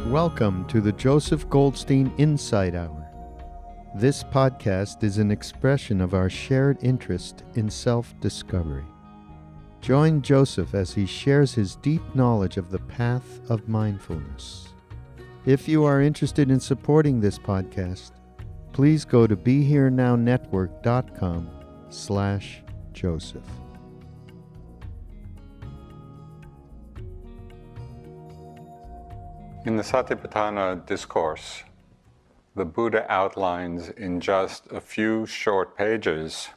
Welcome to the Joseph Goldstein Insight Hour. This podcast is an expression of our shared interest in self-discovery. Join Joseph as he shares his deep knowledge of the path of mindfulness. If you are interested in supporting this podcast, please go to BeHereNowNetwork.com/Joseph. In the Satipatthana discourse, the Buddha outlines in just a few short pages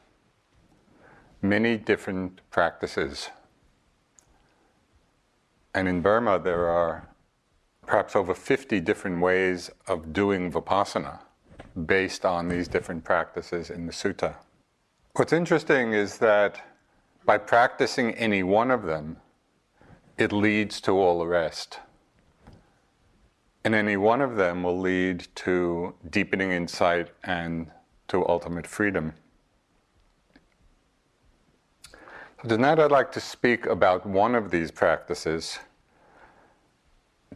many different practices. And in Burma, there are perhaps over 50 different ways of doing Vipassana based on these different practices in the sutta. What's interesting is that by practicing any one of them, it leads to all the rest. And any one of them will lead to deepening insight and to ultimate freedom. So tonight I'd like to speak about one of these practices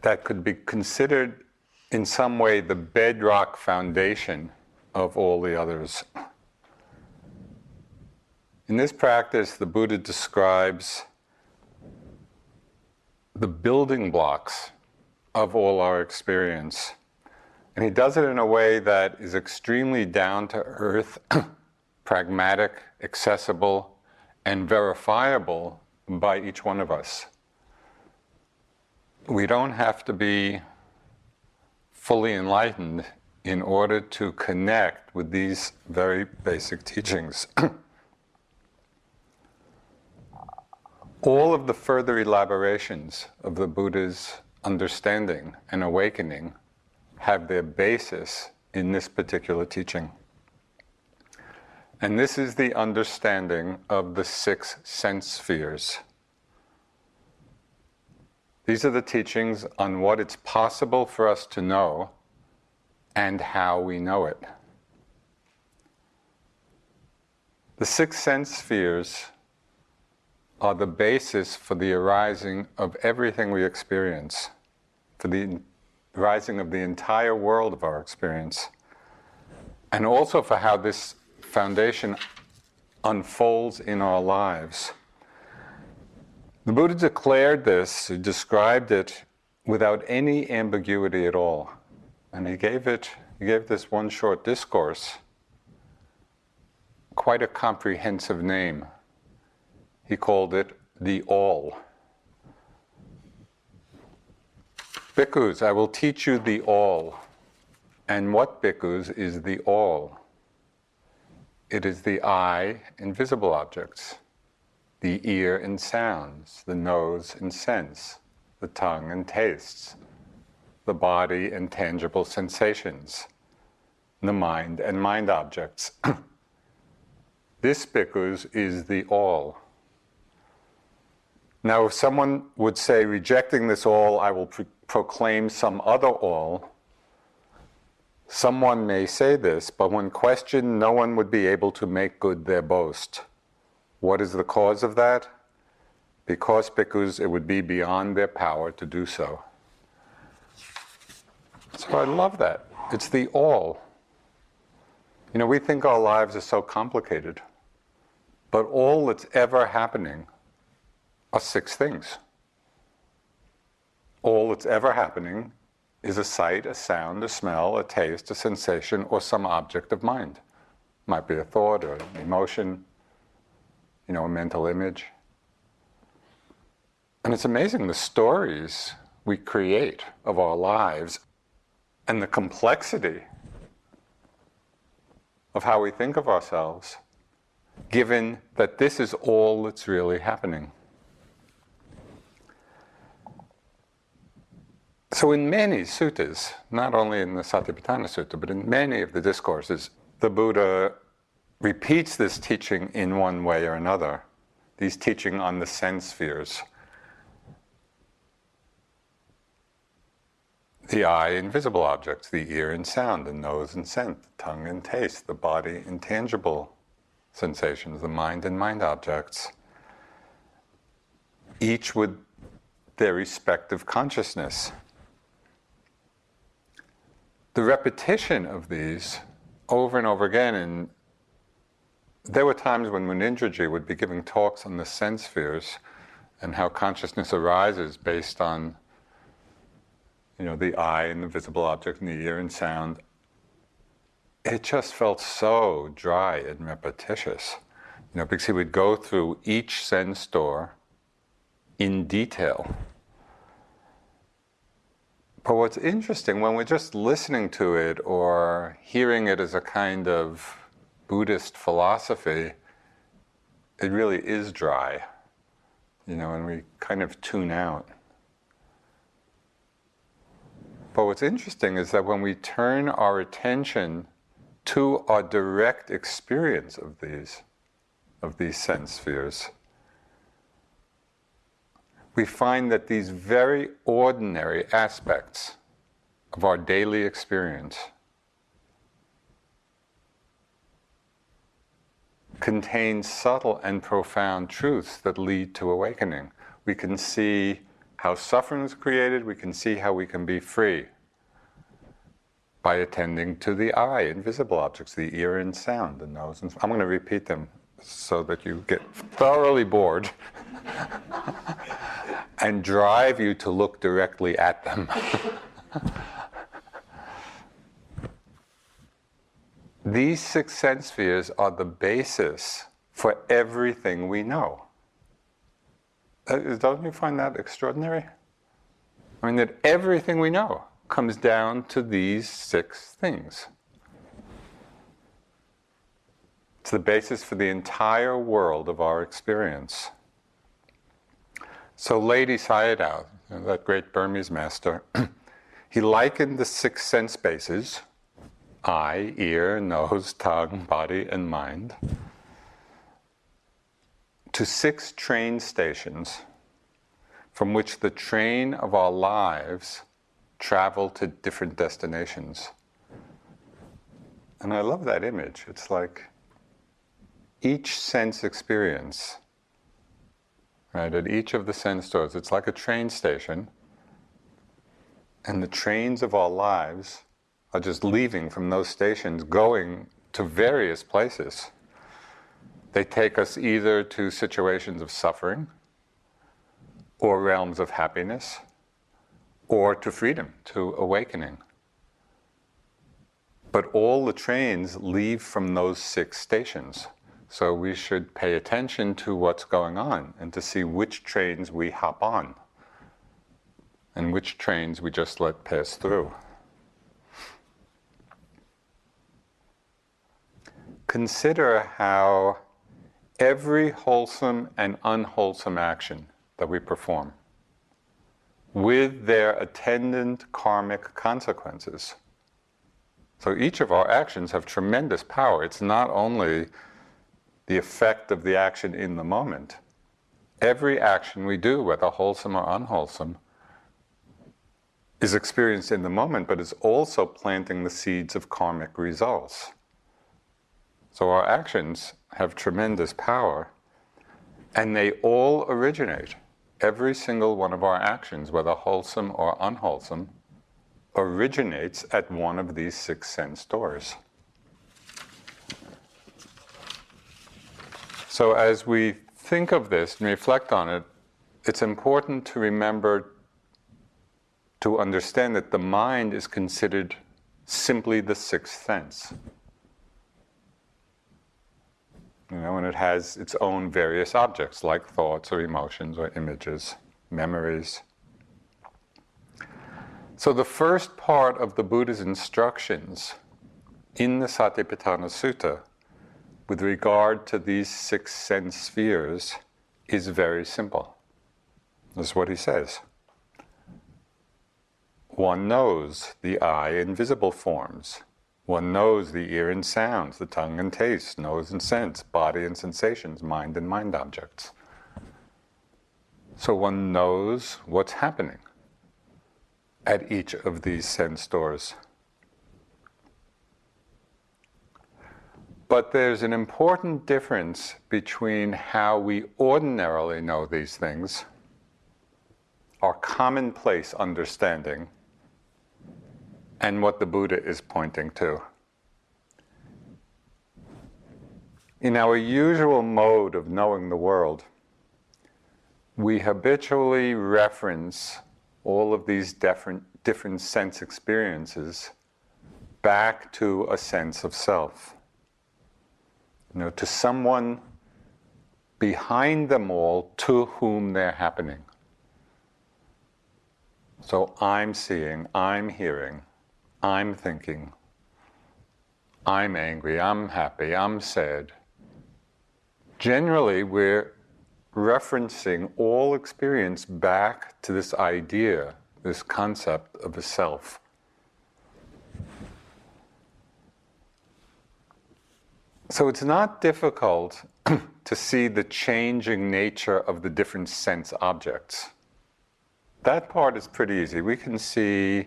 that could be considered in some way the bedrock foundation of all the others. In this practice, the Buddha describes the building blocks of all our experience. And he does it in a way that is extremely down to earth, pragmatic, accessible, and verifiable by each one of us. We don't have to be fully enlightened in order to connect with these very basic teachings. All of the further elaborations of the Buddha's understanding and awakening have their basis in this particular teaching. And this is the understanding of the 6 sense spheres. These are the teachings on what it's possible for us to know and how we know it. The 6 sense spheres are the basis for the arising of everything we experience, for the rising of the entire world of our experience, and also for how this foundation unfolds in our lives. The Buddha declared this, he described it without any ambiguity at all. And he gave this one short discourse quite a comprehensive name. He called it the All. Bhikkhus, I will teach you the All. And what, bhikkhus, is the All? It is the eye in visible objects, the ear in sounds, the nose in sense, the tongue in tastes, the body in tangible sensations, the mind and mind objects. This, bhikkhus, is the All. Now, if someone would say, rejecting this all, I will proclaim some other all, someone may say this, but when questioned, no one would be able to make good their boast. What is the cause of that? Because, bhikkhus, it would be beyond their power to do so. So I love that. It's the all. You know, we think our lives are so complicated, but all that's ever happening are 6 things. All that's ever happening is a sight, a sound, a smell, a taste, a sensation, or some object of mind. Might be a thought or an emotion, a mental image. And it's amazing the stories we create of our lives and the complexity of how we think of ourselves, given that this is all that's really happening. So in many suttas, not only in the Satipatthana Sutta, but in many of the discourses, the Buddha repeats this teaching in one way or another, these teaching on the sense spheres. The eye in visible objects, the ear in sound, the nose in scent, the tongue in taste, the body in tangible sensations, the mind in mind objects. Each with their respective consciousness. the repetition of these over and over again, and there were times when Munindraji would be giving talks on the sense spheres and how consciousness arises based on, the eye and the visible object and the ear and sound. It just felt so dry and repetitious, because he would go through each sense door in detail. But what's interesting, when we're just listening to it or hearing it as a kind of Buddhist philosophy, it really is dry, and we kind of tune out. But what's interesting is that when we turn our attention to our direct experience of these sense spheres, we find that these very ordinary aspects of our daily experience contain subtle and profound truths that lead to awakening. We can see how suffering is created, we can see how we can be free by attending to the eye and visible objects, the ear and sound, the nose and... I'm going to repeat them so that you get thoroughly bored and drive you to look directly at them. These 6 sense spheres are the basis for everything we know. Don't you find that extraordinary? I mean, that everything we know comes down to these 6 things. It's the basis for the entire world of our experience. So Lady Sayadaw, that great Burmese master, he likened the 6 sense bases, eye, ear, nose, tongue, body, and mind, to 6 train stations from which the train of our lives travel to different destinations. And I love that image. It's like each sense experience, right, at each of the sense doors, it's like a train station, and the trains of our lives are just leaving from those stations, going to various places. They take us either to situations of suffering, or realms of happiness, or to freedom, to awakening. But all the trains leave from those 6 stations. So we should pay attention to what's going on and to see which trains we hop on and which trains we just let pass through. Consider how every wholesome and unwholesome action that we perform, with their attendant karmic consequences. So each of our actions have tremendous power. It's not only the effect of the action in the moment. Every action we do, whether wholesome or unwholesome, is experienced in the moment, but is also planting the seeds of karmic results. So our actions have tremendous power, and they all originate. Every single one of our actions, whether wholesome or unwholesome, originates at one of these 6 sense doors. So as we think of this and reflect on it, it's important to remember to understand that the mind is considered simply the 6th sense. And it has its own various objects, like thoughts or emotions or images, memories. So the first part of the Buddha's instructions in the Satipatthana Sutta with regard to these 6 sense spheres is very simple. This is what he says. One knows the eye in visible forms. One knows the ear and sounds, the tongue and taste, nose and sense, body and sensations, mind and mind objects. So one knows what's happening at each of these sense doors. But there's an important difference between how we ordinarily know these things, our commonplace understanding, and what the Buddha is pointing to. In our usual mode of knowing the world, we habitually reference all of these different sense experiences back to a sense of self. To someone behind them all to whom they're happening. So I'm seeing, I'm hearing, I'm thinking, I'm angry, I'm happy, I'm sad. Generally, we're referencing all experience back to this idea, this concept of a self. So it's not difficult to see the changing nature of the different sense objects. That part is pretty easy. We can see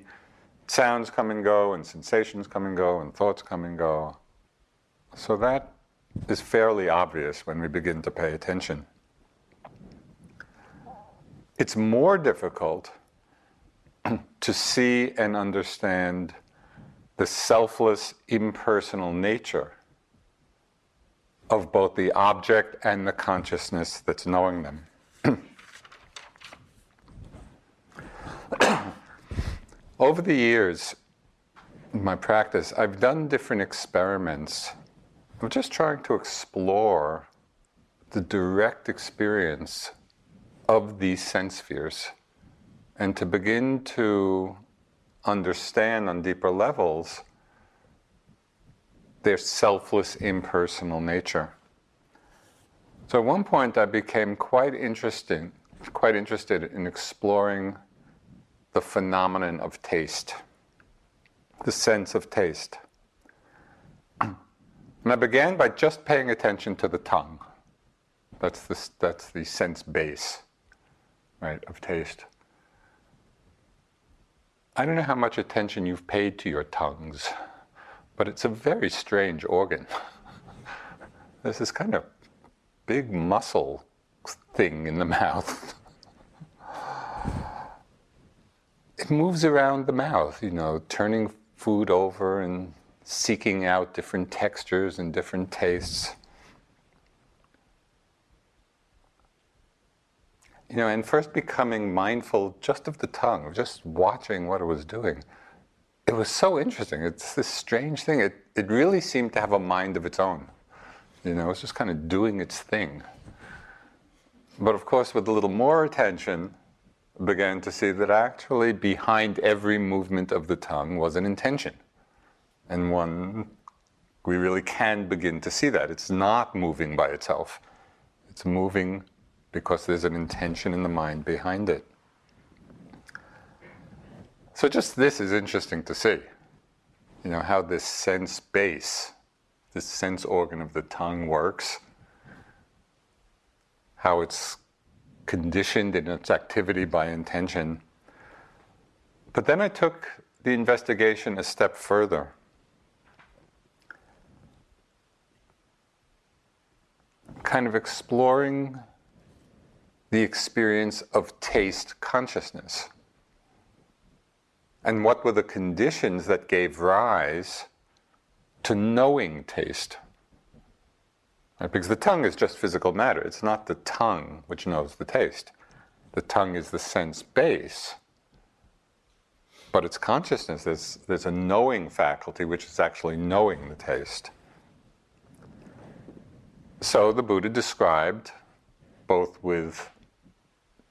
sounds come and go, and sensations come and go, and thoughts come and go. So that is fairly obvious when we begin to pay attention. It's more difficult to see and understand the selfless, impersonal nature of both the object and the consciousness that's knowing them. Over the years, in my practice, I've done different experiments. I'm just trying to explore the direct experience of these sense spheres and to begin to understand on deeper levels their selfless, impersonal nature. So at one point I became quite interested in exploring the phenomenon of taste, the sense of taste. And I began by just paying attention to the tongue. That's the sense base, right, of taste. I don't know how much attention you've paid to your tongues, but it's a very strange organ. There's this kind of big muscle thing in the mouth. It moves around the mouth, turning food over and seeking out different textures and different tastes. And first becoming mindful just of the tongue, just watching what it was doing. It was so interesting. It's this strange thing. It really seemed to have a mind of its own. It was just kind of doing its thing. But of course, with a little more attention, began to see that actually behind every movement of the tongue was an intention. And we really can begin to see that. It's not moving by itself. It's moving because there's an intention in the mind behind it. So just this is interesting to see, how this sense base, this sense organ of the tongue works, how it's conditioned in its activity by intention. But then I took the investigation a step further. Kind of exploring the experience of taste consciousness. And what were the conditions that gave rise to knowing taste? Right? Because the tongue is just physical matter. It's not the tongue which knows the taste. The tongue is the sense base. But it's consciousness. There's a knowing faculty which is actually knowing the taste. So the Buddha described, both with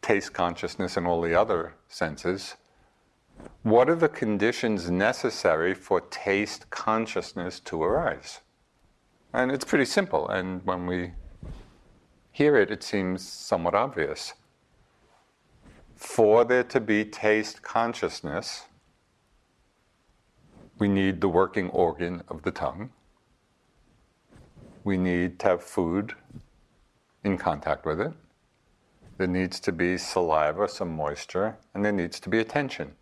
taste consciousness and all the other senses, what are the conditions necessary for taste consciousness to arise? And it's pretty simple, and when we hear it, it seems somewhat obvious. For there to be taste consciousness, we need the working organ of the tongue. We need to have food in contact with it. There needs to be saliva, some moisture, and there needs to be attention.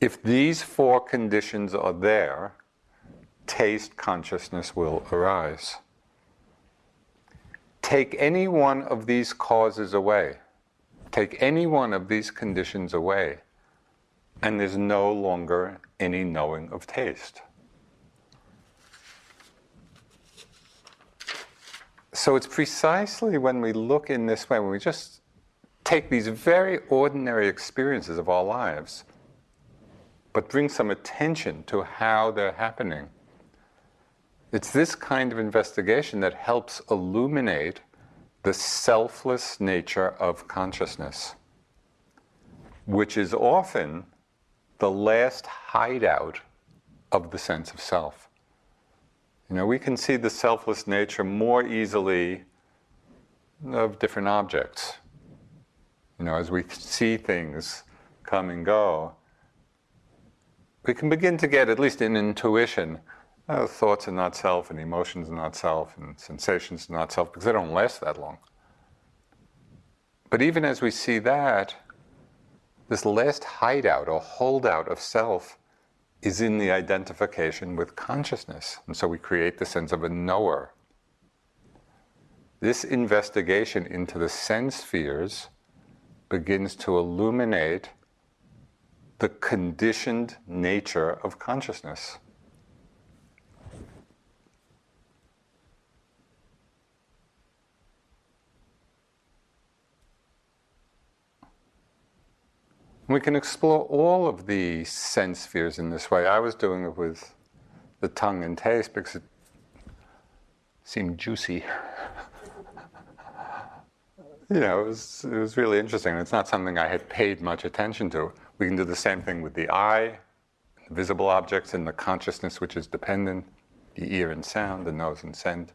If these four conditions are there, taste consciousness will arise. Take any one of these causes away, take any one of these conditions away, and there's no longer any knowing of taste. So it's precisely when we look in this way, when we just take these very ordinary experiences of our lives, but bring some attention to how they're happening. It's this kind of investigation that helps illuminate the selfless nature of consciousness, which is often the last hideout of the sense of self. We can see the selfless nature more easily of different objects. As we see things come and go, we can begin to get, at least in intuition, thoughts are not self, and emotions are not self, and sensations are not self, because they don't last that long. But even as we see that, this last hideout or holdout of self is in the identification with consciousness. And so we create the sense of a knower. This investigation into the sense spheres begins to illuminate the conditioned nature of consciousness. We can explore all of the sense spheres in this way. I was doing it with the tongue and taste because it seemed juicy. It was really interesting. It's not something I had paid much attention to. We can do the same thing with the eye, the visible objects, and the consciousness which is dependent, the ear and sound, the nose and scent.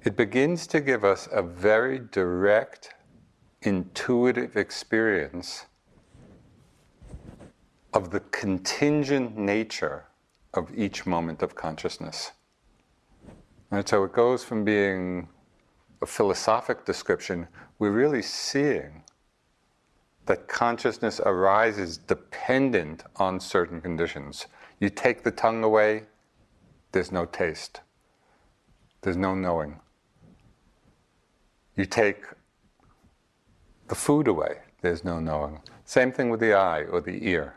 It begins to give us a very direct, intuitive experience of the contingent nature of each moment of consciousness. And so it goes from being a philosophic description, we're really seeing that consciousness arises dependent on certain conditions. You take the tongue away, there's no taste. There's no knowing. You take the food away, there's no knowing. Same thing with the eye or the ear.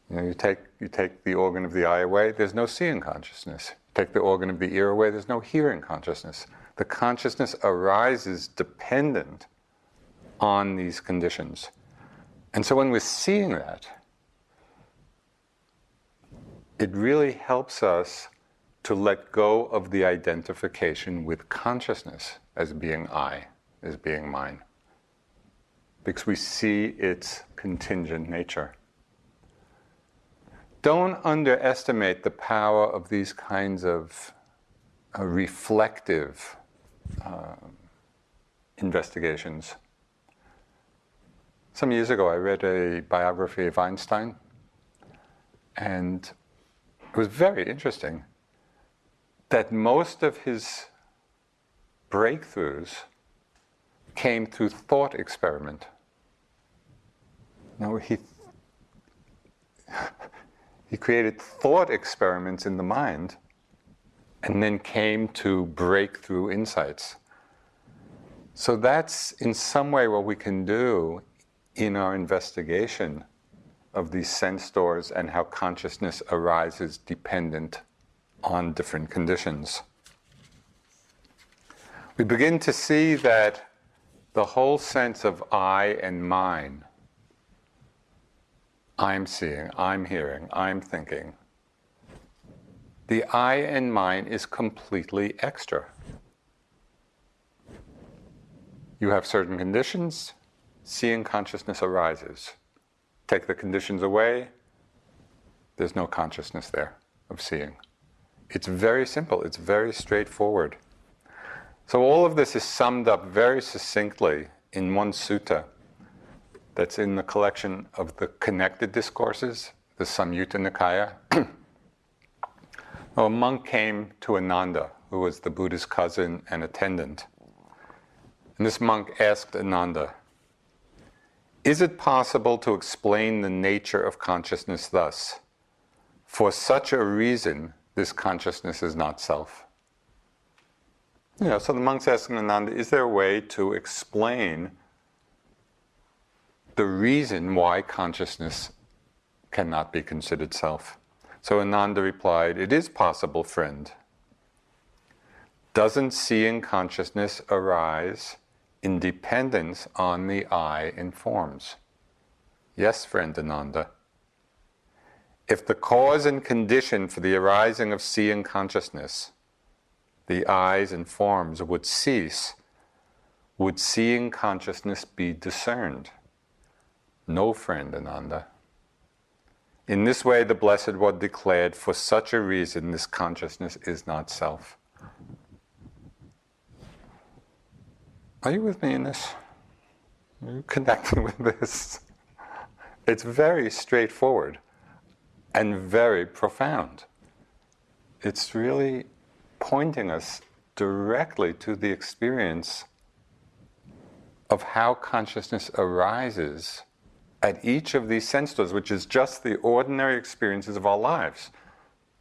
You take the organ of the eye away, there's no seeing consciousness. Take the organ of the ear away, there's no hearing consciousness. The consciousness arises dependent on these conditions. And so when we're seeing that, it really helps us to let go of the identification with consciousness as being I, as being mine. Because we see its contingent nature. Don't underestimate the power of these kinds of reflective investigations. Some years ago I read a biography of Einstein, and it was very interesting that most of his breakthroughs came through thought experiment. He created thought experiments in the mind and then came to breakthrough insights. So that's in some way what we can do in our investigation of these sense doors and how consciousness arises dependent on different conditions. We begin to see that the whole sense of I and mine, I'm seeing, I'm hearing, I'm thinking, the I and mine is completely extra. You have certain conditions, seeing consciousness arises. Take the conditions away, there's no consciousness there of seeing. It's very simple, it's very straightforward. So all of this is summed up very succinctly in one sutta that's in the collection of the connected discourses, the Samyutta Nikaya. A monk came to Ananda, who was the Buddha's cousin and attendant. And this monk asked Ananda, "Is it possible to explain the nature of consciousness thus? For such a reason, this consciousness is not self." So the monk's asking Ananda, is there a way to explain the reason why consciousness cannot be considered self? So Ananda replied, it is possible, friend. Doesn't seeing consciousness arise in dependence on the I in forms? Yes, friend Ananda. If the cause and condition for the arising of seeing consciousness, the I's and forms, would cease, would seeing consciousness be discerned? No, friend Ananda. In this way, the Blessed One declared, for such a reason, this consciousness is not self. Are you with me in this? Are you connecting with this? It's very straightforward and very profound. It's really pointing us directly to the experience of how consciousness arises at each of these sense doors, which is just the ordinary experiences of our lives.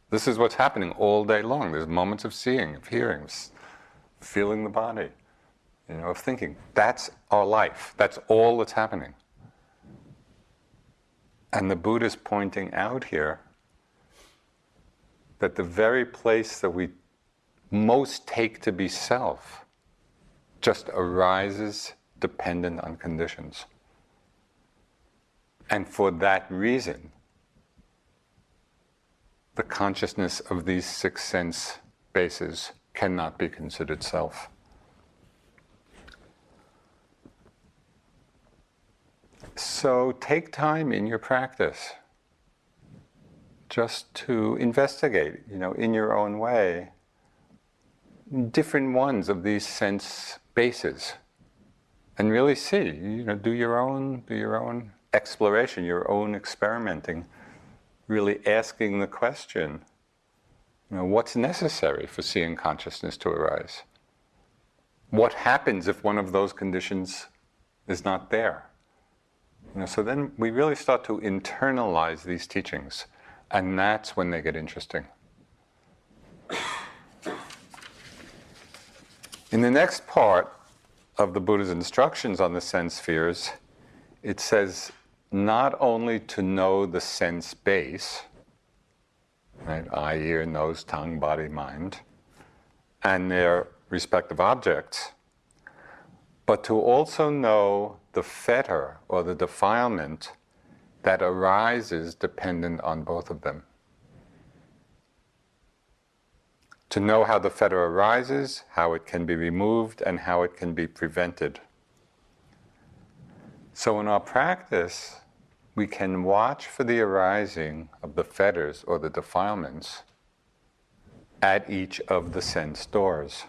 This is what's happening all day long. There's moments of seeing, of hearing, of feeling the body, of thinking. That's our life. That's all that's happening. And the Buddha is pointing out here that the very place that we most take to be self just arises dependent on conditions. And for that reason, the consciousness of these six sense bases cannot be considered self. So take time in your practice just to investigate, in your own way, different ones of these sense bases, and really see, do your own exploration, your own experimenting, really asking the question, what's necessary for seeing consciousness to arise? What happens if one of those conditions is not there? So then we really start to internalize these teachings, and that's when they get interesting. In the next part of the Buddha's instructions on the sense spheres, it says not only to know the sense base, right, eye, ear, nose, tongue, body, mind, and their respective objects, but to also know the fetter or the defilement that arises dependent on both of them. To know how the fetter arises, how it can be removed, and how it can be prevented. So in our practice, we can watch for the arising of the fetters or the defilements at each of the sense doors.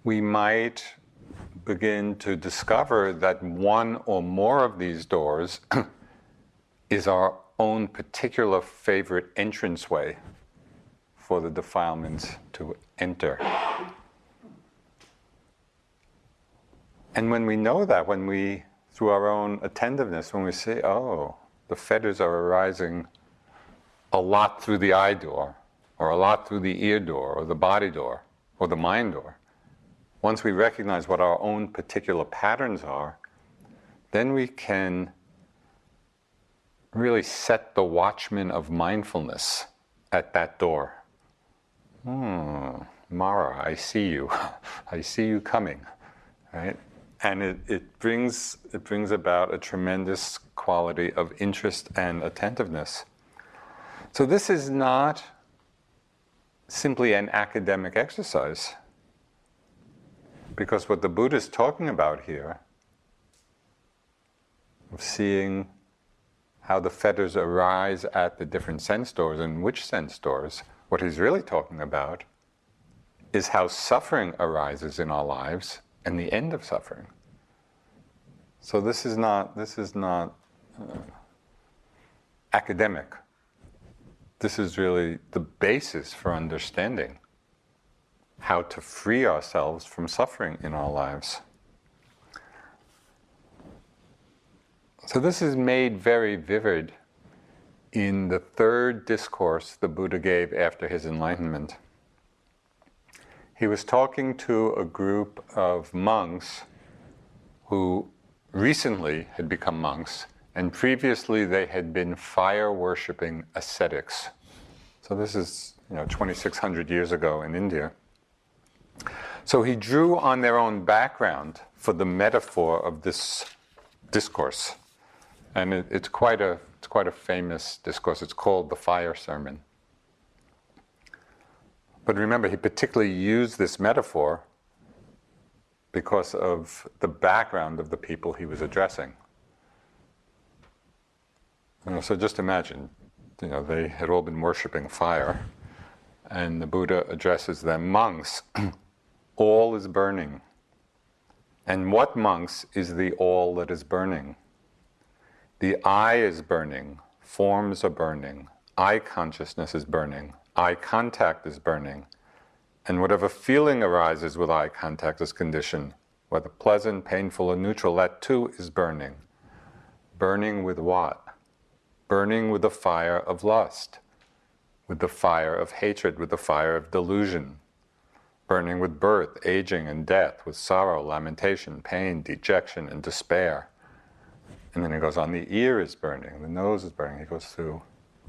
We might begin to discover that one or more of these doors is our own particular favorite entranceway for the defilements to enter. And when we know that, through our own attentiveness, when we say, oh, the fetters are arising a lot through the eye door, or a lot through the ear door, or the body door, or the mind door, once we recognize what our own particular patterns are, then we can really set the watchman of mindfulness at that door. Mara, I see you. I see you coming, right? And it brings about a tremendous quality of interest and attentiveness. So this is not simply an academic exercise, because what the Buddha is talking about here, of seeing how the fetters arise at the different sense doors and which sense doors, what he's really talking about is how suffering arises in our lives and the end of suffering. So this is not academic. This is really the basis for understanding how to free ourselves from suffering in our lives. So this is made very vivid in the third discourse the Buddha gave after his enlightenment. He was talking to a group of monks who recently had become monks, and previously they had been fire-worshipping ascetics. So this is 2,600 years ago in India. So he drew on their own background for the metaphor of this discourse. And it's quite a famous discourse. It's called the Fire Sermon. But remember, he particularly used this metaphor because of the background of the people he was addressing. So just imagine, they had all been worshipping fire, and the Buddha addresses them, monks, all is burning. And what, monks, is the all that is burning? The eye is burning, forms are burning, eye consciousness is burning, eye contact is burning, and whatever feeling arises with eye contact is conditioned, whether pleasant, painful, or neutral, that too is burning. Burning with what? Burning with the fire of lust, with the fire of hatred, with the fire of delusion. Burning with birth, aging, and death, with sorrow, lamentation, pain, dejection, and despair. And then he goes on, the ear is burning, the nose is burning. He goes through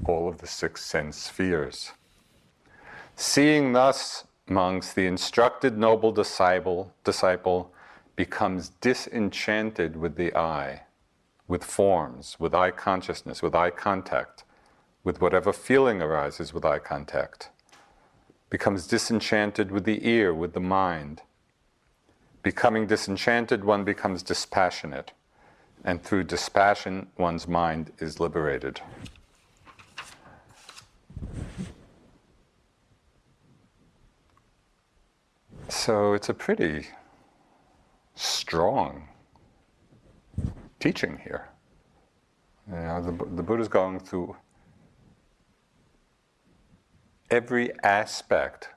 all of the 6 sense spheres. Seeing thus, monks, the instructed noble disciple becomes disenchanted with the eye, with forms, with eye consciousness, with eye contact, with whatever feeling arises with eye contact. Becomes disenchanted with the ear, with the mind. Becoming disenchanted, one becomes dispassionate. And through dispassion, one's mind is liberated. So it's a pretty strong teaching here. The Buddha's going through every aspect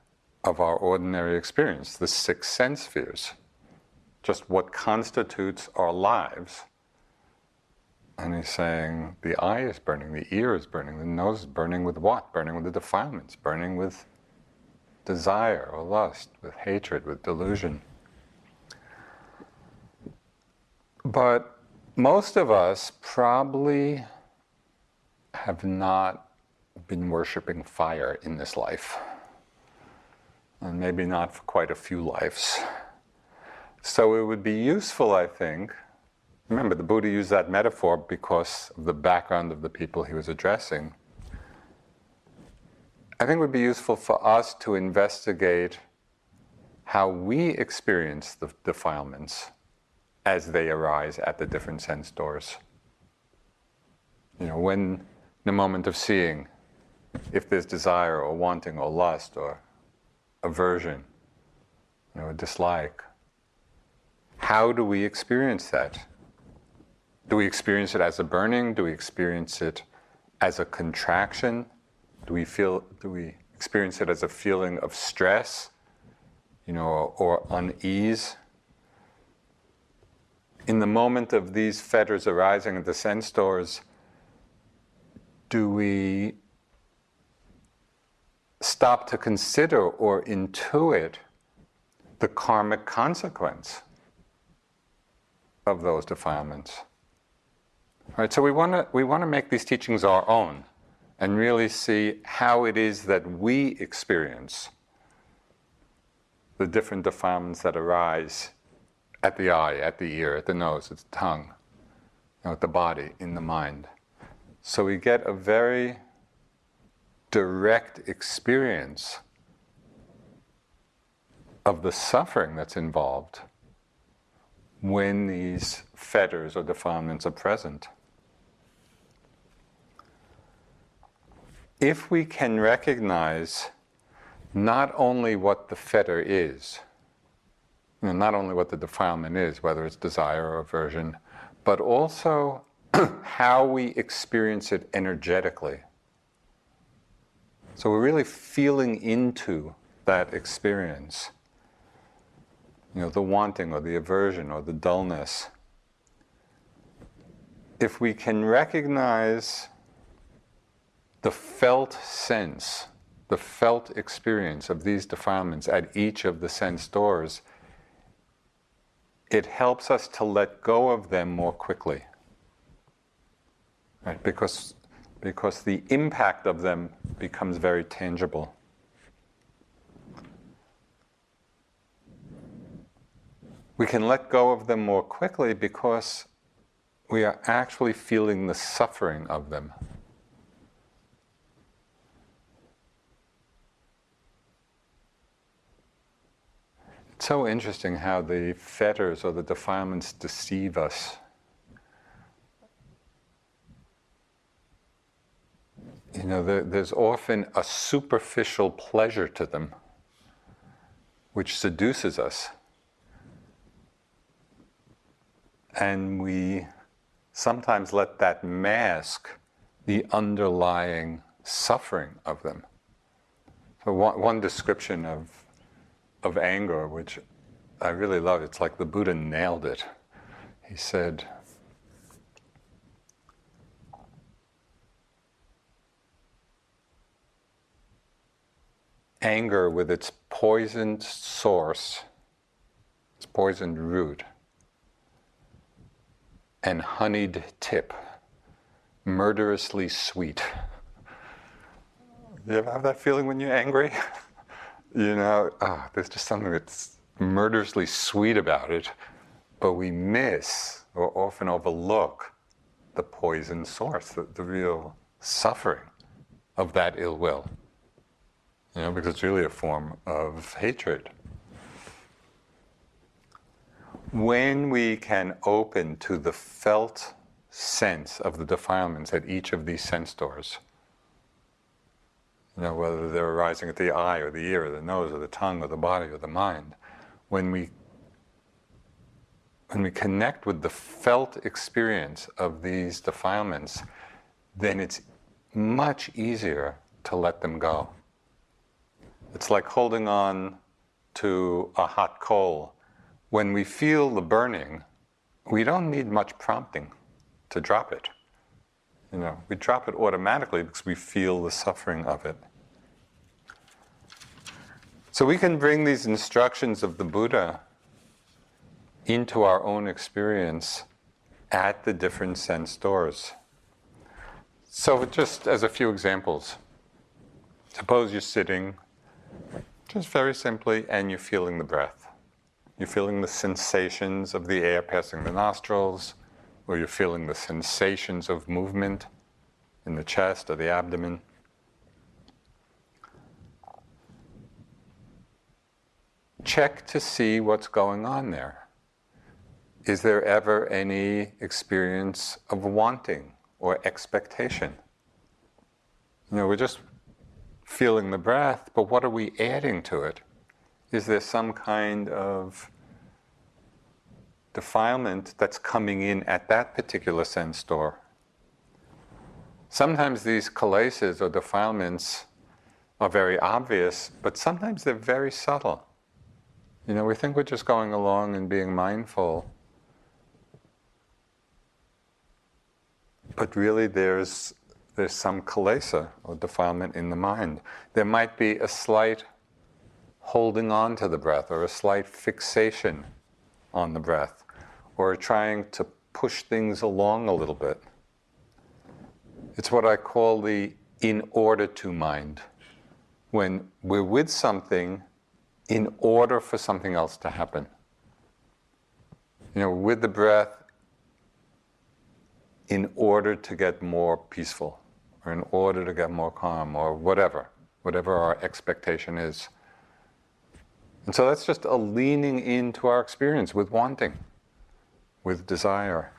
of our ordinary experience, the 6 sense spheres, just what constitutes our lives. And he's saying the eye is burning, the ear is burning, the nose is burning with what? Burning with the defilements, burning with desire or lust, with hatred, with delusion. But most of us probably have not been worshipping fire in this life, and maybe not for quite a few lives. So it would be useful, I think. Remember, the Buddha used that metaphor because of the background of the people he was addressing. I think it would be useful for us to investigate how we experience the defilements as they arise at the different sense doors. When in a moment of seeing, if there's desire or wanting or lust or aversion, a dislike, how do we experience that? Do we experience it as a burning? Do we experience it as a contraction? Do we experience it as a feeling of stress, or unease? In the moment of these fetters arising at the sense doors, do we stop to consider or intuit the karmic consequence of those defilements? Right, so we want to make these teachings our own and really see how it is that we experience the different defilements that arise at the eye, at the ear, at the nose, at the tongue, at the body, in the mind. So we get a very direct experience of the suffering that's involved when these fetters or defilements are present. If we can recognize not only what the fetter is, not only what the defilement is, whether it's desire or aversion, but also how we experience it energetically. So we're really feeling into that experience. The wanting or the aversion or the dullness. If we can recognize the felt sense, the felt experience of these defilements at each of the sense doors, it helps us to let go of them more quickly. Right? Because the impact of them becomes very tangible. We can let go of them more quickly because we are actually feeling the suffering of them. It's so interesting how the fetters or the defilements deceive us. You know, there's often a superficial pleasure to them, which seduces us. And we sometimes let that mask the underlying suffering of them. So one description of anger, which I really love, it's like the Buddha nailed it. He said, anger with its poisoned source, its poisoned root, and honeyed tip, murderously sweet. You ever have that feeling when you're angry? You know, there's just something that's murderously sweet about it, but we miss or often overlook the poison source, the real suffering of that ill will. You know, because it's really a form of hatred. When we can open to the felt sense of the defilements at each of these sense doors, you know, whether they're arising at the eye or the ear or the nose or the tongue or the body or the mind, when we connect with the felt experience of these defilements, then it's much easier to let them go. It's like holding on to a hot coal. When we feel the burning, we don't need much prompting to drop it. You know, we drop it automatically because we feel the suffering of it. So we can bring these instructions of the Buddha into our own experience at the different sense doors. So just as a few examples, suppose you're sitting, just very simply, and you're feeling the breath. You're feeling the sensations of the air passing the nostrils, or you're feeling the sensations of movement in the chest or the abdomen. Check to see what's going on there. Is there ever any experience of wanting or expectation? You know, we're just feeling the breath, but what are we adding to it? Is there some kind of defilement that's coming in at that particular sense door? Sometimes these kilesas or defilements are very obvious, but sometimes they're very subtle. You know, we think we're just going along and being mindful, but really there's some kilesa or defilement in the mind. There might be a slight holding on to the breath, or a slight fixation on the breath, or trying to push things along a little bit. It's what I call the in order to mind. When we're with something in order for something else to happen. You know, with the breath in order to get more peaceful, or in order to get more calm, or whatever our expectation is. And so that's just a leaning into our experience with wanting, with desire.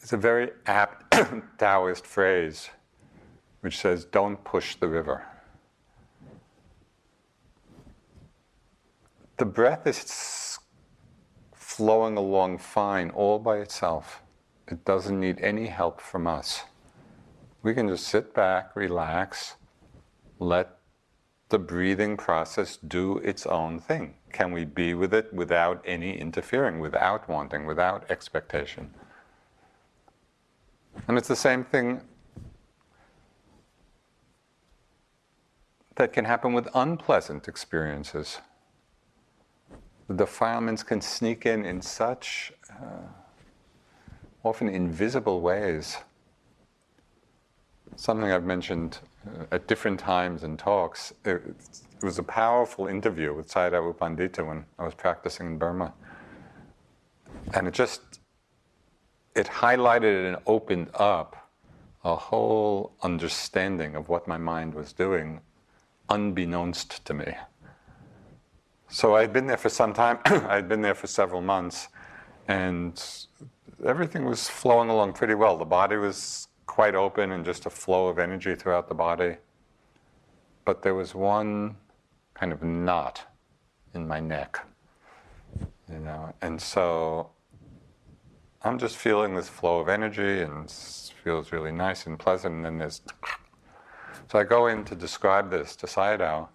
It's a very apt Taoist phrase which says, don't push the river. The breath is flowing along fine all by itself. It doesn't need any help from us. We can just sit back, relax, let the breathing process do its own thing. Can we be with it without any interfering, without wanting, without expectation? And it's the same thing that can happen with unpleasant experiences. The defilements can sneak in such often invisible ways. Something I've mentioned at different times in talks. It was a powerful interview with Sayadaw U Pandita when I was practicing in Burma. And it highlighted and opened up a whole understanding of what my mind was doing, unbeknownst to me. So I'd been there for some time. I'd been there for several months, and everything was flowing along pretty well. The body was quite open and just a flow of energy throughout the body. But there was one kind of knot in my neck, and so I'm just feeling this flow of energy, and it feels really nice and pleasant, and then there's... So I go in to describe this to Sayadaw,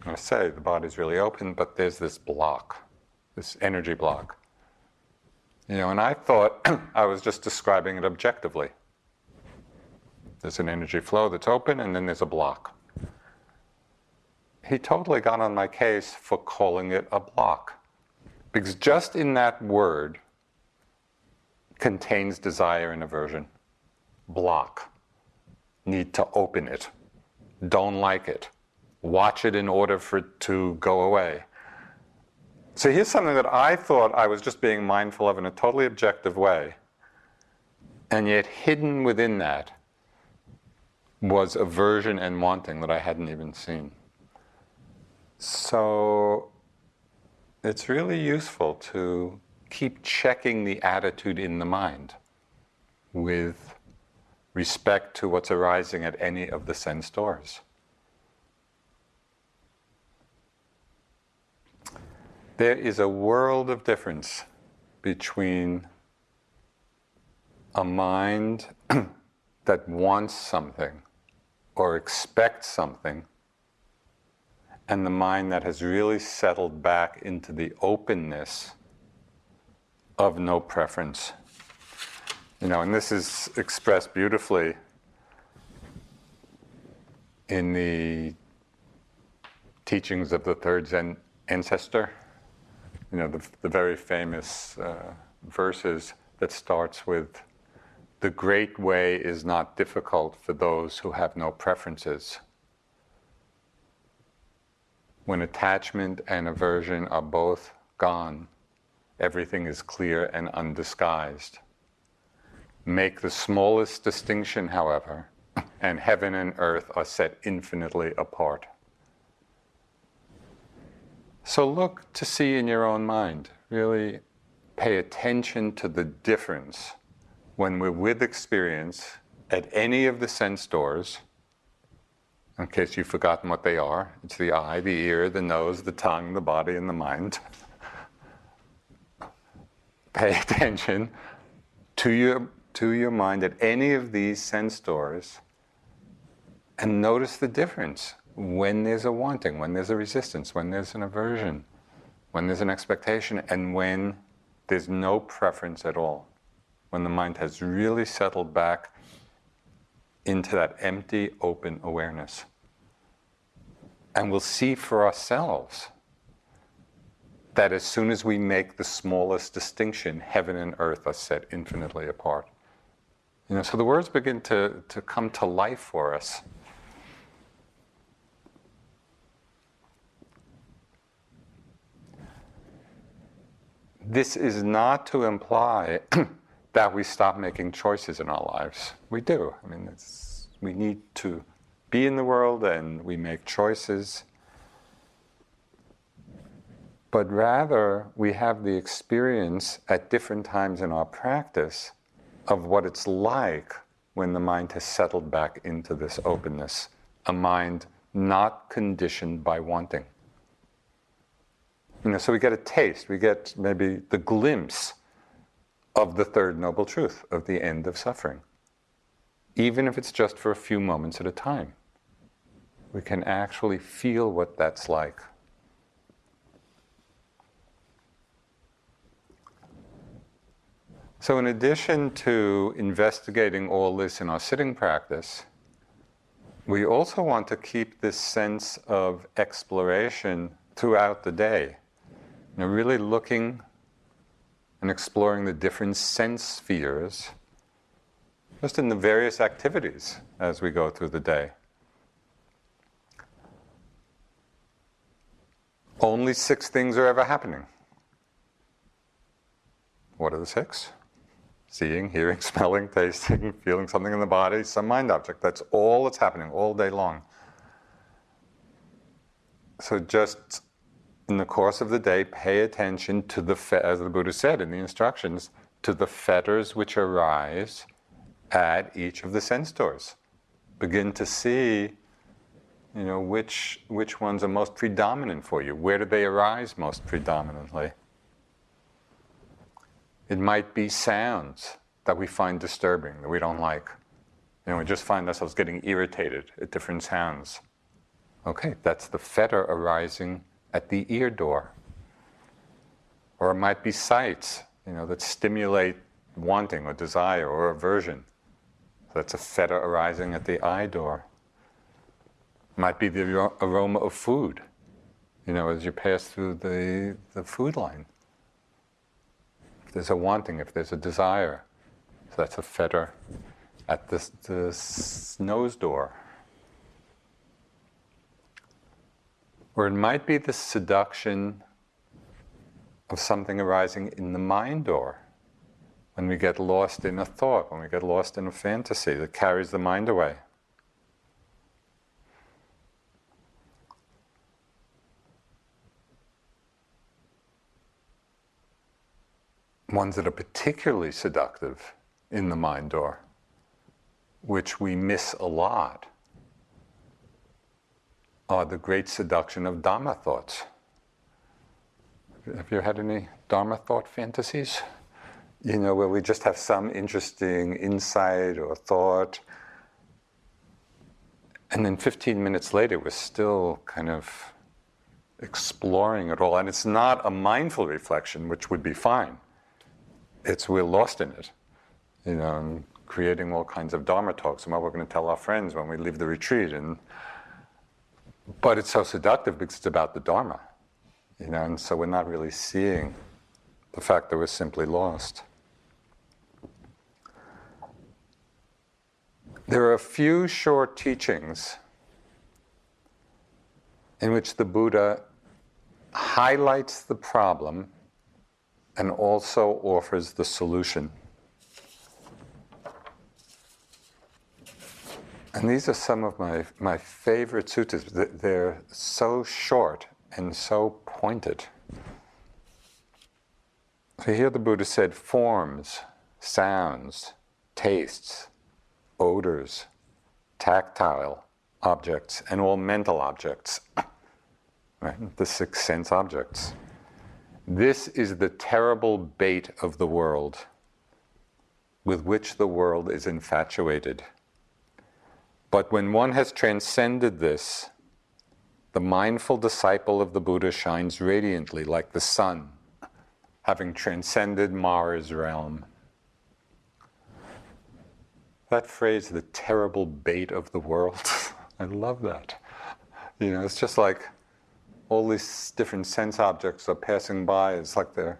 and I say the body's really open, but there's this block, this energy block. And I thought I was just describing it objectively. There's an energy flow that's open, and then there's a block. He totally got on my case for calling it a block, because just in that word contains desire and aversion. Block. Need to open it. Don't like it. Watch it in order for it to go away. So here's something that I thought I was just being mindful of in a totally objective way. And yet hidden within that was aversion and wanting that I hadn't even seen. So it's really useful to keep checking the attitude in the mind with respect to what's arising at any of the sense doors. There is a world of difference between a mind that wants something or expects something and the mind that has really settled back into the openness of no preference. And this is expressed beautifully in the teachings of the third Zen ancestor. The very famous verses that starts with, "The great way is not difficult for those who have no preferences. When attachment and aversion are both gone, everything is clear and undisguised. Make the smallest distinction, however, and heaven and earth are set infinitely apart." So look to see in your own mind, really pay attention to the difference when we're with experience at any of the sense doors. In case you've forgotten what they are, it's the eye, the ear, the nose, the tongue, the body, and the mind. Pay attention to your mind at any of these sense doors and notice the difference when there's a wanting, when there's a resistance, when there's an aversion, when there's an expectation, and when there's no preference at all. When the mind has really settled back into that empty, open awareness. And we'll see for ourselves that as soon as we make the smallest distinction, heaven and earth are set infinitely apart. So the words begin to come to life for us. This is not to imply that we stop making choices in our lives. We do. We need to be in the world and we make choices. But rather, we have the experience at different times in our practice of what it's like when the mind has settled back into this openness, a mind not conditioned by wanting. So we get a taste, we get maybe the glimpse of the third noble truth, of the end of suffering. Even if it's just for a few moments at a time. We can actually feel what that's like. So in addition to investigating all this in our sitting practice, we also want to keep this sense of exploration throughout the day. Really looking and exploring the different sense spheres just in the various activities as we go through the day. Only 6 things are ever happening. What are the 6? Seeing, hearing, smelling, tasting, feeling something in the body, some mind object. That's all that's happening all day long. So just in the course of the day, pay attention to as the Buddha said in the instructions, to the fetters which arise at each of the sense doors. Begin to see, which ones are most predominant for you. Where do they arise most predominantly? It might be sounds that we find disturbing, that we don't like. We just find ourselves getting irritated at different sounds. Okay, that's the fetter arising at the ear door. Or it might be sights, that stimulate wanting or desire or aversion. So that's a fetter arising at the eye door. It might be the aroma of food, as you pass through the food line. If there's a wanting, if there's a desire, so that's a fetter at the nose door. Or it might be the seduction of something arising in the mind door. When we get lost in a thought, when we get lost in a fantasy that carries the mind away. Ones that are particularly seductive in the mind door, which we miss a lot, are the great seduction of Dharma thoughts. Have you had any Dharma thought fantasies? Where we just have some interesting insight or thought, and then 15 minutes later we're still kind of exploring it all. And it's not a mindful reflection, which would be fine. It's we're lost in it, and creating all kinds of Dharma talks and what we're going to tell our friends when we leave the retreat. But it's so seductive because it's about the Dharma, and so we're not really seeing the fact that we're simply lost. There are a few short teachings in which the Buddha highlights the problem and also offers the solution. And these are some of my favorite suttas. They're so short and so pointed. So here the Buddha said forms, sounds, tastes, odors, tactile objects, and all mental objects. Right? The 6 sense objects. This is the terrible bait of the world, with which the world is infatuated. But when one has transcended this, the mindful disciple of the Buddha shines radiantly like the sun, having transcended Mara's realm. That phrase, the terrible bait of the world, I love that. It's just like all these different sense objects are passing by. It's like they're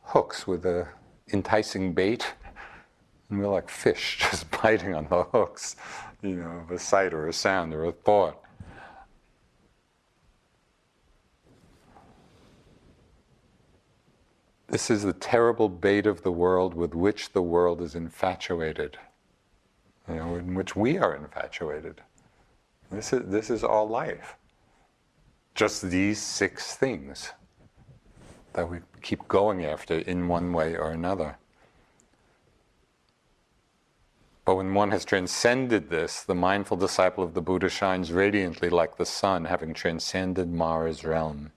hooks with a enticing bait, and we're like fish just biting on the hooks, of a sight or a sound or a thought. This is the terrible bait of the world with which the world is infatuated, in which we are infatuated. This is all life. Just these 6 things that we keep going after in one way or another. But when one has transcended this, the mindful disciple of the Buddha shines radiantly like the sun, having transcended Mara's realm.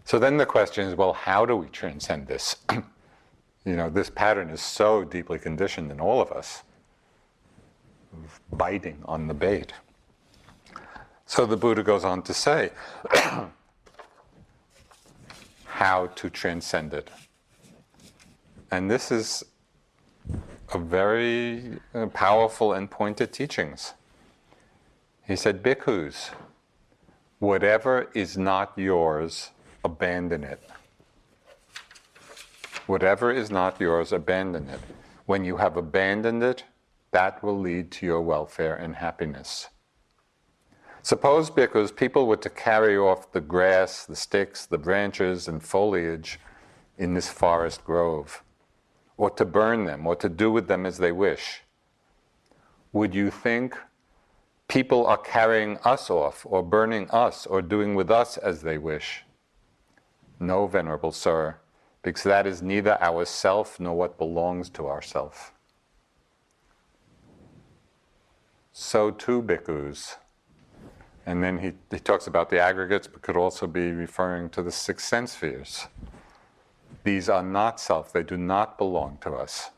So then the question is, well, how do we transcend this? This pattern is so deeply conditioned in all of us, of biting on the bait. So the Buddha goes on to say how to transcend it. And this is a very powerful and pointed teachings. He said, "Bhikkhus, whatever is not yours, abandon it. Whatever is not yours, abandon it. When you have abandoned it, that will lead to your welfare and happiness." Suppose, bhikkhus, people were to carry off the grass, the sticks, the branches, and foliage in this forest grove, or to burn them, or to do with them as they wish. Would you think people are carrying us off, or burning us, or doing with us as they wish? No, Venerable Sir, because that is neither our self nor what belongs to ourself. So too, bhikkhus. And then he talks about the aggregates, but could also be referring to the six sense spheres. These are not self, they do not belong to us.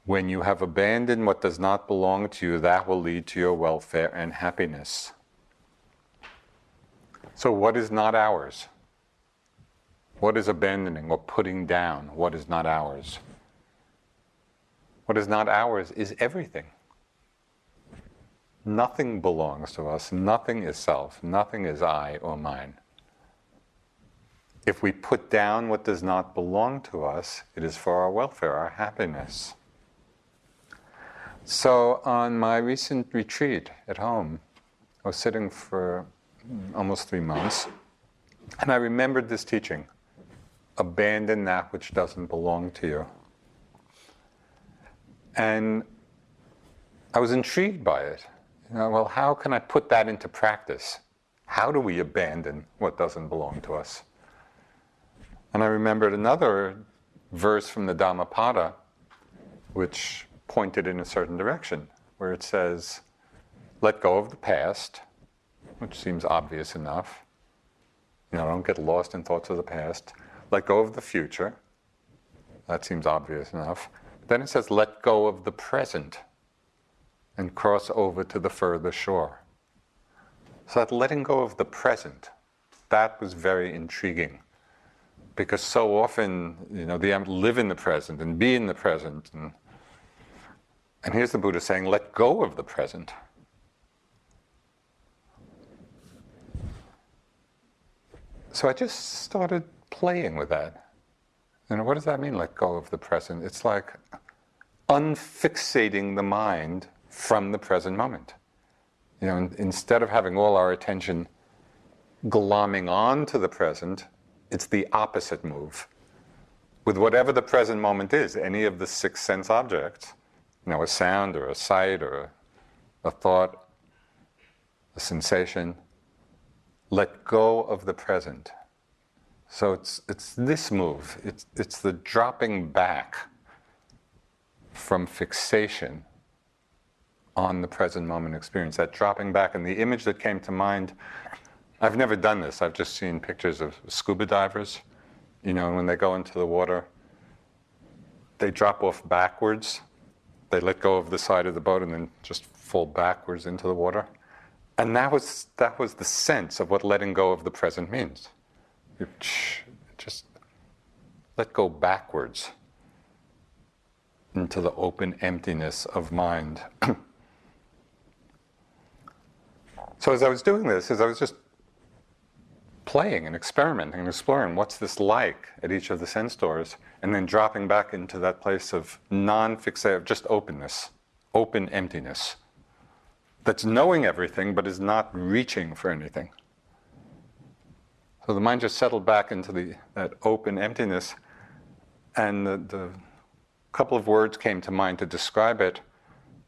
When you have abandoned what does not belong to you, that will lead to your welfare and happiness. So what is not ours? What is abandoning or putting down what is not ours? What is not ours is everything. Nothing belongs to us, nothing is self, nothing is I or mine. If we put down what does not belong to us, it is for our welfare, our happiness. So on my recent retreat at home, I was sitting for almost 3 months, and I remembered this teaching: abandon that which doesn't belong to you. And I was intrigued by it. Well, how can I put that into practice? How do we abandon what doesn't belong to us? And I remembered another verse from the Dhammapada, which pointed in a certain direction, where it says, let go of the past, which seems obvious enough. Don't get lost in thoughts of the past. Let go of the future. That seems obvious enough. Then it says, let go of the present and cross over to the further shore. So that letting go of the present, that was very intriguing. Because so often, they live in the present and be in the present. And here's the Buddha saying, let go of the present. So I just started playing with that. What does that mean, let go of the present? It's like unfixating the mind from the present moment. Instead of having all our attention glomming on to the present, it's the opposite move. With whatever the present moment is, any of the six sense objects, a sound or a sight or a thought, a sensation, let go of the present. So it's this move. It's the dropping back from fixation on the present moment experience. That dropping back, and the image that came to mind, I've never done this. I've just seen pictures of scuba divers. And when they go into the water, they drop off backwards. They let go of the side of the boat and then just fall backwards into the water. And that was the sense of what letting go of the present means. You just let go backwards into the open emptiness of mind. So as I was doing this, as I was just playing and experimenting and exploring what's this like at each of the sense doors, and then dropping back into that place of non-fixation, just openness, open emptiness, that's knowing everything but is not reaching for anything. So the mind just settled back into that open emptiness, and the couple of words came to mind to describe it,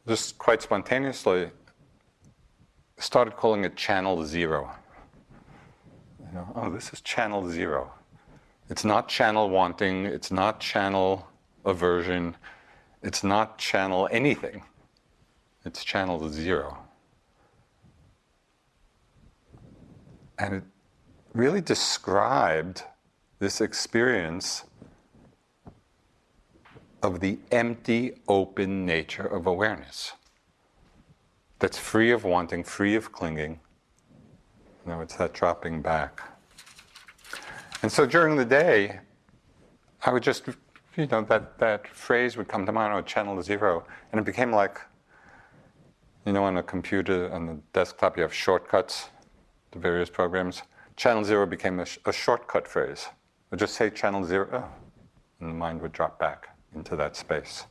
just quite spontaneously. Started calling it channel zero. This is channel zero. It's not channel wanting, it's not channel aversion, it's not channel anything. It's channel zero. And it really described this experience of the empty, open nature of awareness. That's free of wanting, free of clinging. It's that dropping back. And so during the day, I would just, that phrase would come to mind, channel zero, and it became like You know, on a computer, on the desktop, you have shortcuts to various programs. Channel 0 became a shortcut phrase. I'd just say channel 0, and the mind would drop back into that space.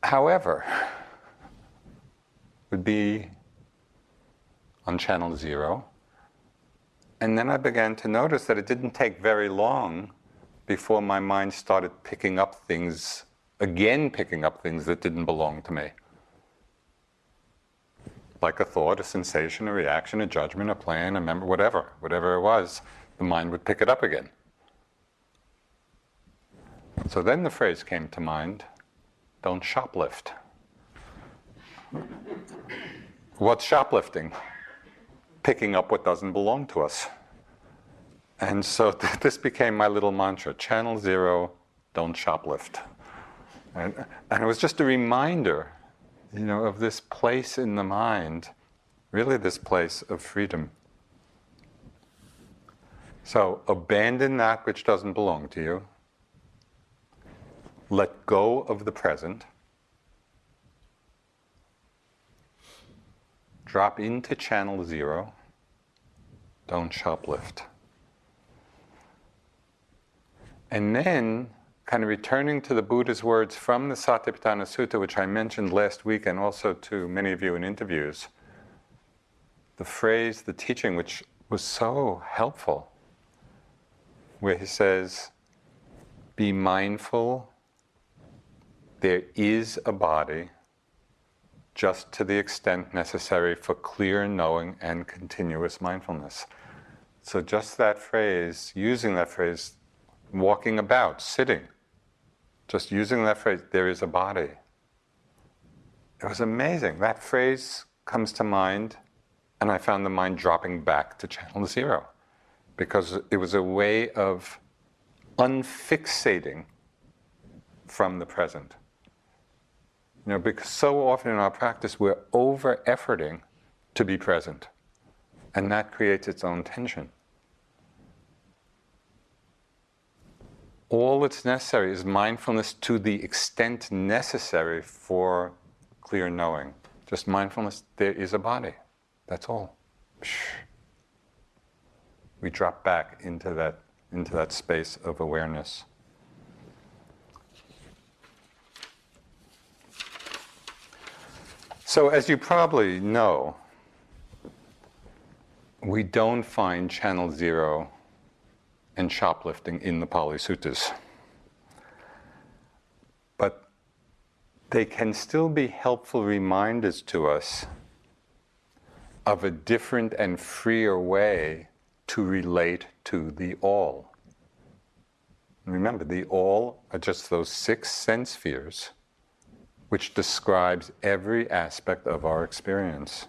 However, would be on channel 0, and then I began to notice that it didn't take very long before my mind started picking up things that didn't belong to me. Like a thought, a sensation, a reaction, a judgment, a plan, a memory, whatever it was, the mind would pick it up again. So then the phrase came to mind, don't shoplift. What's shoplifting? Picking up what doesn't belong to us. And so this became my little mantra, channel 0, don't shoplift. And it was just a reminder, you know, of this place in the mind, really this place of freedom. So abandon that which doesn't belong to you. Let go of the present. Drop into channel 0. Don't shoplift. And then, kind of returning to the Buddha's words from the Satipatthana Sutta, which I mentioned last week and also to many of you in interviews, the phrase, the teaching, which was so helpful, where he says, be mindful, there is a body, just to the extent necessary for clear knowing and continuous mindfulness. So just that phrase, using that phrase, walking about, sitting, just using that phrase, there is a body. It was amazing. That phrase comes to mind, and I found the mind dropping back to channel 0, because it was a way of unfixating from the present. You know, because so often in our practice we're over-efforting to be present, and that creates its own tension. All that's necessary is mindfulness to the extent necessary for clear knowing. Just mindfulness, there is a body. That's all. We drop back into that space of awareness. So as you probably know, we don't find channel 0 and shoplifting in the Pali Suttas. But they can still be helpful reminders to us of a different and freer way to relate to the all. Remember, the all are just those 6 sense spheres which describes every aspect of our experience.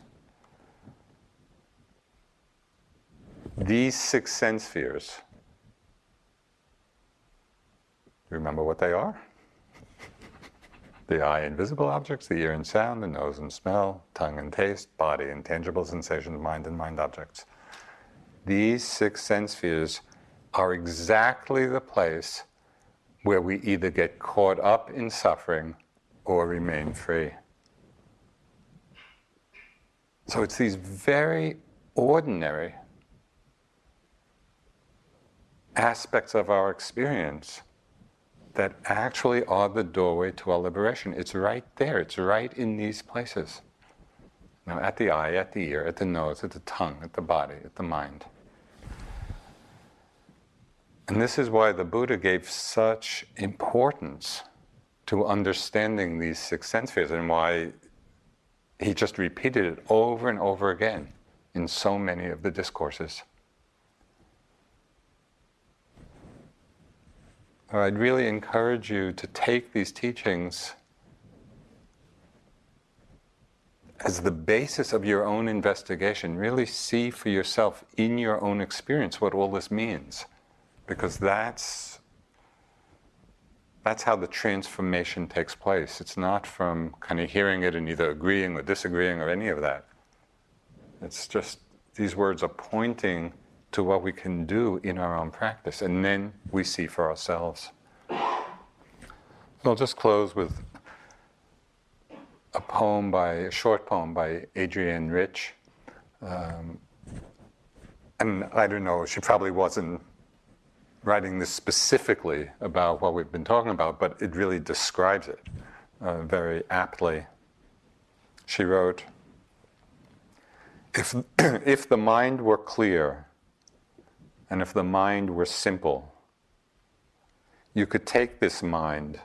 These 6 sense spheres, remember what they are? The eye and visible objects, the ear and sound, the nose and smell, tongue and taste, body and tangible sensations, mind and mind objects. These 6 sense spheres are exactly the place where we either get caught up in suffering or remain free. So it's these very ordinary aspects of our experience that actually are the doorway to our liberation. It's right there. It's right in these places. Now, at the eye, at the ear, at the nose, at the tongue, at the body, at the mind. And this is why the Buddha gave such importance to understanding these 6 sense spheres, and why he just repeated it over and over again in so many of the discourses. I'd really encourage you to take these teachings as the basis of your own investigation. Really see for yourself in your own experience what all this means, because that's how the transformation takes place. It's not from kind of hearing it and either agreeing or disagreeing or any of that. It's just these words are pointing to what we can do in our own practice, and then we see for ourselves. So I'll just close with a short poem by Adrienne Rich. And I don't know, she probably wasn't writing this specifically about what we've been talking about, but it really describes it very aptly. She wrote, if the mind were clear, and if the mind were simple, you could take this mind,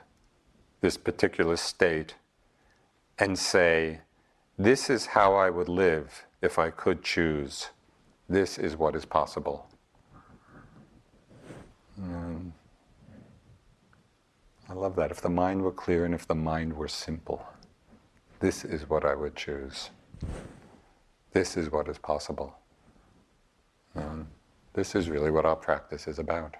this particular state, and say, this is how I would live if I could choose. This is what is possible. I love that. If the mind were clear and if the mind were simple, this is what I would choose. This is what is possible. This is really what our practice is about.